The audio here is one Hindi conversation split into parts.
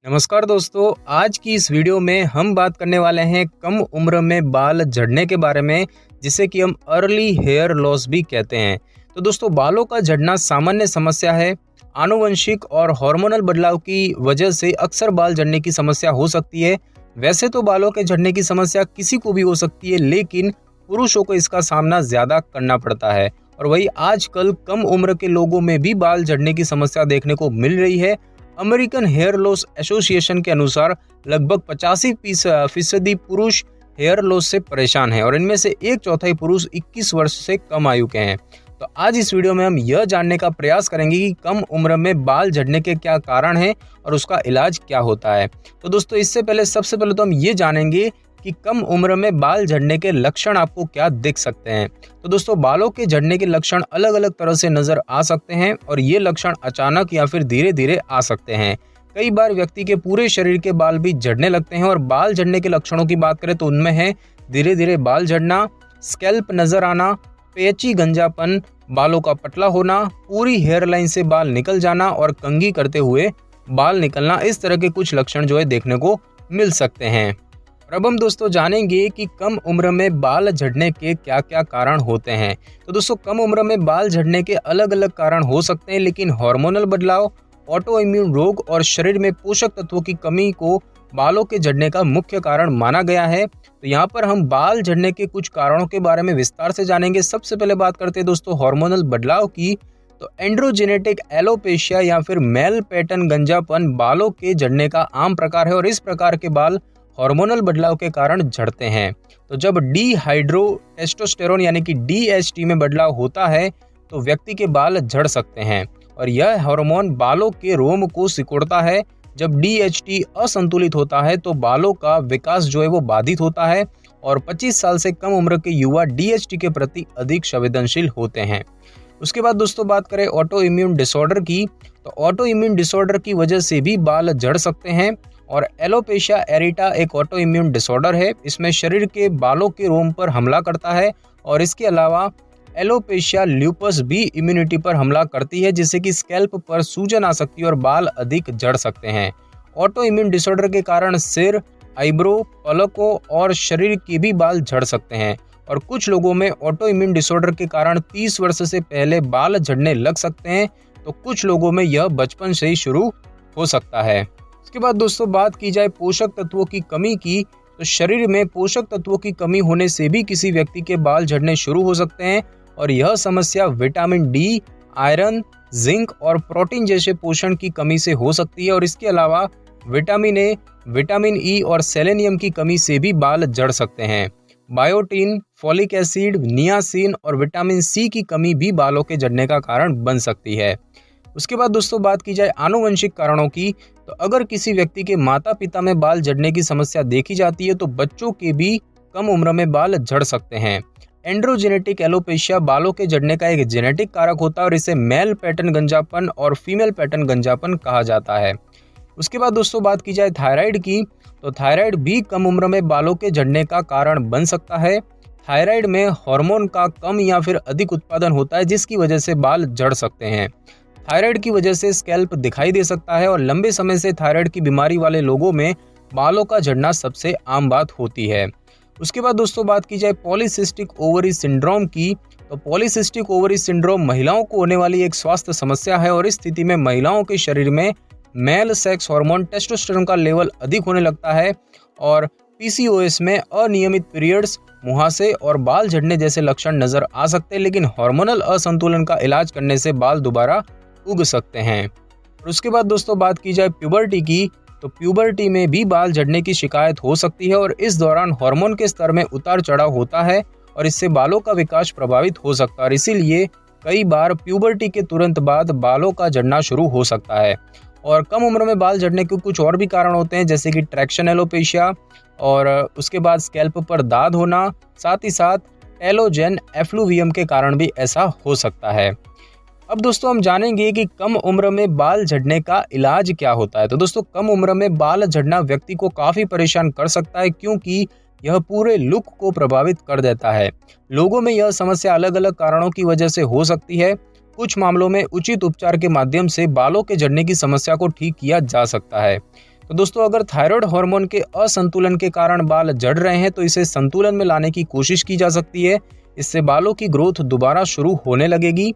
नमस्कार दोस्तों, आज की इस वीडियो में हम बात करने वाले हैं कम उम्र में बाल झड़ने के बारे में, जिसे कि हम अर्ली हेयर लॉस भी कहते हैं। तो दोस्तों, बालों का झड़ना सामान्य समस्या है। आनुवंशिक और हार्मोनल बदलाव की वजह से अक्सर बाल झड़ने की समस्या हो सकती है। वैसे तो बालों के झड़ने की समस्या किसी को भी हो सकती है, लेकिन पुरुषों को इसका सामना ज्यादा करना पड़ता है। और वही आजकल कम उम्र के लोगों में भी बाल झड़ने की समस्या देखने को मिल रही है। अमेरिकन हेयर लॉस एसोसिएशन के अनुसार लगभग 85% पुरुष हेयर लॉस से परेशान हैं और इनमें से एक चौथाई पुरुष 21 वर्ष से कम आयु के हैं। तो आज इस वीडियो में हम यह जानने का प्रयास करेंगे कि कम उम्र में बाल झड़ने के क्या कारण हैं और उसका इलाज क्या होता है। तो दोस्तों, इससे पहले सबसे पहले तो हम ये जानेंगे कि कम उम्र में बाल झड़ने के लक्षण आपको क्या दिख सकते हैं। तो दोस्तों, बालों के झड़ने के लक्षण अलग अलग तरह से नजर आ सकते हैं और ये लक्षण अचानक या फिर धीरे धीरे आ सकते हैं। कई बार व्यक्ति के पूरे शरीर के बाल भी झड़ने लगते हैं और बाल झड़ने के लक्षणों की बात करें तो उनमें है धीरे धीरे बाल झड़ना, स्कैल्प नजर आना, पेची गंजापन, बालों का पतला होना, पूरी हेयर लाइन से बाल निकल जाना और कंघी करते हुए बाल निकलना। इस तरह के कुछ लक्षण जो है देखने को मिल सकते हैं। अब हम दोस्तों जानेंगे कि कम उम्र में बाल झड़ने के क्या क्या कारण होते हैं। तो दोस्तों, कम उम्र में बाल झड़ने के अलग अलग कारण हो सकते हैं, लेकिन हार्मोनल बदलाव, ऑटो इम्यून रोग और शरीर में पोषक तत्वों की कमी को बालों के झड़ने का मुख्य कारण माना गया है। तो यहाँ पर हम बाल झड़ने के कुछ कारणों के बारे में विस्तार से जानेंगे। सबसे पहले बात करते हैं दोस्तों हार्मोनल बदलाव की। तो एंड्रोजेनेटिक एलोपेशिया या फिर मेल पैटर्न गंजापन बालों के झड़ने का आम प्रकार है और इस प्रकार के बाल हार्मोनल बदलाव के कारण झड़ते हैं। तो जब डिहाइड्रो टेस्टोस्टेरोन यानी कि DHT में बदलाव होता है तो व्यक्ति के बाल झड़ सकते हैं और यह हार्मोन बालों के रोम को सिकुड़ता है। जब DHT असंतुलित होता है तो बालों का विकास जो है वो बाधित होता है और 25 साल से कम उम्र के युवा DHT के प्रति अधिक संवेदनशील होते हैं। उसके बाद दोस्तों बात करें ऑटो इम्यून डिसऑर्डर की। तो ऑटो इम्यून डिसऑर्डर की वजह से भी बाल झड़ सकते हैं और एलोपेशिया एरिटा एक ऑटो इम्यून डिसऑर्डर है। इसमें शरीर के बालों के रोम पर हमला करता है और इसके अलावा एलोपेशिया ल्यूपस भी इम्यूनिटी पर हमला करती है, जिससे कि स्कैल्प पर सूजन आ सकती है और बाल अधिक झड़ सकते हैं। ऑटो इम्यून डिसऑर्डर के कारण सिर, आईब्रो, पलकों और शरीर के भी बाल झड़ सकते हैं और कुछ लोगों में ऑटो इम्यून डिसऑर्डर के कारण 30 वर्ष से पहले बाल झड़ने लग सकते हैं, तो कुछ लोगों में यह बचपन से ही शुरू हो सकता है। उसके बाद दोस्तों बात की जाए पोषक तत्वों की कमी की। तो शरीर में पोषक तत्वों की कमी होने से भी किसी व्यक्ति के बाल झड़ने शुरू हो सकते हैं और यह समस्या विटामिन D, आयरन, जिंक और प्रोटीन जैसे पोषण की कमी से हो सकती है और इसके अलावा विटामिन A, विटामिन E और सेलेनियम की कमी से भी बाल झड़ सकते हैं। बायोटिन, फोलिक एसिड, नियासिन और विटामिन C की कमी भी बालों के झड़ने का कारण बन सकती है। उसके बाद दोस्तों बात की जाए आनुवंशिक कारणों की। तो अगर किसी व्यक्ति के माता पिता में बाल झड़ने की समस्या देखी जाती है तो बच्चों के भी कम उम्र में बाल झड़ सकते हैं। एंड्रोजेनेटिक एलोपेशिया बालों के झड़ने का एक जेनेटिक कारक होता है और इसे मेल पैटर्न गंजापन और फीमेल पैटर्न गंजापन कहा जाता है। उसके बाद दोस्तों बात की जाए थायराइड की। तो थायराइड भी कम उम्र में बालों के झड़ने का कारण बन सकता है। थायराइड में हार्मोन का कम या फिर अधिक उत्पादन होता है, जिसकी वजह से बाल झड़ सकते हैं। थायराइड की वजह से स्कैल्प दिखाई दे सकता है और लंबे समय से थायराइड की बीमारी वाले लोगों में बालों का झड़ना सबसे आम बात होती है। उसके बाद दोस्तों बात की जाए पॉलीसिस्टिक ओवरी सिंड्रोम की। तो पॉलीसिस्टिक ओवरी सिंड्रोम महिलाओं को होने वाली एक स्वास्थ्य समस्या है और इस स्थिति में महिलाओं के शरीर में मेल सेक्स हार्मोन टेस्टोस्टेरोन का लेवल अधिक होने लगता है और PCOS में अनियमित पीरियड्स, मुहासे और बाल झड़ने जैसे लक्षण नजर आ सकते हैं, लेकिन हार्मोनल असंतुलन का इलाज करने से बाल दोबारा उग सकते हैं। और उसके बाद दोस्तों बात की जाए प्यूबर्टी की। तो प्यूबर्टी में भी बाल झड़ने की शिकायत हो सकती है और इस दौरान हार्मोन के स्तर में उतार चढ़ाव होता है और इससे बालों का विकास प्रभावित हो सकता है और इसीलिए कई बार प्यूबर्टी के तुरंत बाद बालों का झड़ना शुरू हो सकता है। और कम उम्र में बाल झड़ने के कुछ और भी कारण होते हैं, जैसे कि ट्रैक्शन एलोपेशिया और उसके बाद स्कैल्प पर दाद होना, साथ ही साथ टेलोजेन एफ्लुवियम के कारण भी ऐसा हो सकता है। अब दोस्तों हम जानेंगे कि कम उम्र में बाल झड़ने का इलाज क्या होता है। तो दोस्तों, कम उम्र में बाल झड़ना व्यक्ति को काफी परेशान कर सकता है क्योंकि यह पूरे लुक को प्रभावित कर देता है। लोगों में यह समस्या अलग अलग कारणों की वजह से हो सकती है। कुछ मामलों में उचित उपचार के माध्यम से बालों के झड़ने की समस्या को ठीक किया जा सकता है। तो दोस्तों अगर थायराइड हार्मोन के असंतुलन के कारण बाल झड़ रहे हैं तो इसे संतुलन में लाने की कोशिश की जा सकती है। इससे बालों की ग्रोथ दोबारा शुरू होने लगेगी।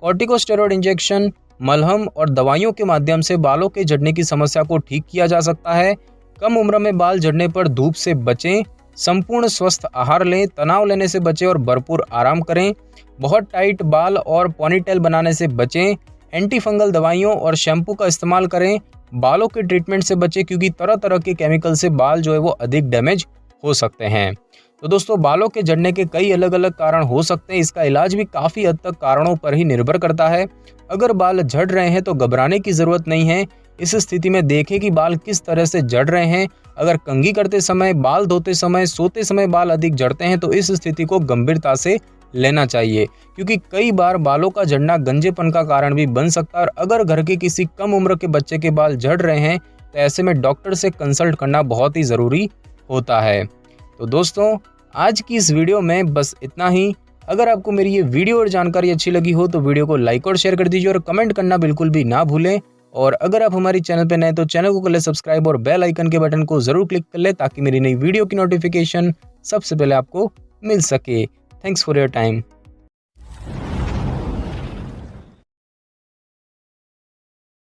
कॉर्टिकोस्टेरॉइड इंजेक्शन, मलहम और दवाइयों के माध्यम से बालों के झड़ने की समस्या को ठीक किया जा सकता है। कम उम्र में बाल झड़ने पर धूप से बचें, संपूर्ण स्वस्थ आहार लें, तनाव लेने से बचें और भरपूर आराम करें। बहुत टाइट बाल और पोनीटेल बनाने से बचें। एंटी फंगल दवाइयों और शैम्पू का इस्तेमाल करें। बालों के ट्रीटमेंट से बचें क्योंकि तरह तरह के केमिकल से बाल जो है वो अधिक डैमेज हो सकते हैं। तो दोस्तों बालों के झड़ने के कई अलग अलग कारण हो सकते हैं। इसका इलाज भी काफ़ी हद तक कारणों पर ही निर्भर करता है। अगर बाल झड़ रहे हैं तो घबराने की ज़रूरत नहीं है। इस स्थिति में देखें कि बाल किस तरह से झड़ रहे हैं। अगर कंघी करते समय, बाल धोते समय, सोते समय बाल अधिक झड़ते हैं तो इस स्थिति को गंभीरता से लेना चाहिए, क्योंकि कई बार बालों का झड़ना गंजेपन का कारण भी बन सकता है। और अगर घर के किसी कम उम्र के बच्चे के बाल झड़ रहे हैं तो ऐसे में डॉक्टर से कंसल्ट करना बहुत ही ज़रूरी होता है। तो दोस्तों आज की इस वीडियो में बस इतना ही। अगर आपको मेरी ये वीडियो और जानकारी अच्छी लगी हो तो वीडियो को लाइक और शेयर कर दीजिए और कमेंट करना बिल्कुल भी ना भूलें। और अगर आप हमारे चैनल पर नए तो चैनल को कर ले सब्सक्राइब और बेल आइकन के बटन को ज़रूर क्लिक कर ले ताकि मेरी नई वीडियो की नोटिफिकेशन सबसे पहले आपको मिल सके। Thanks for your time.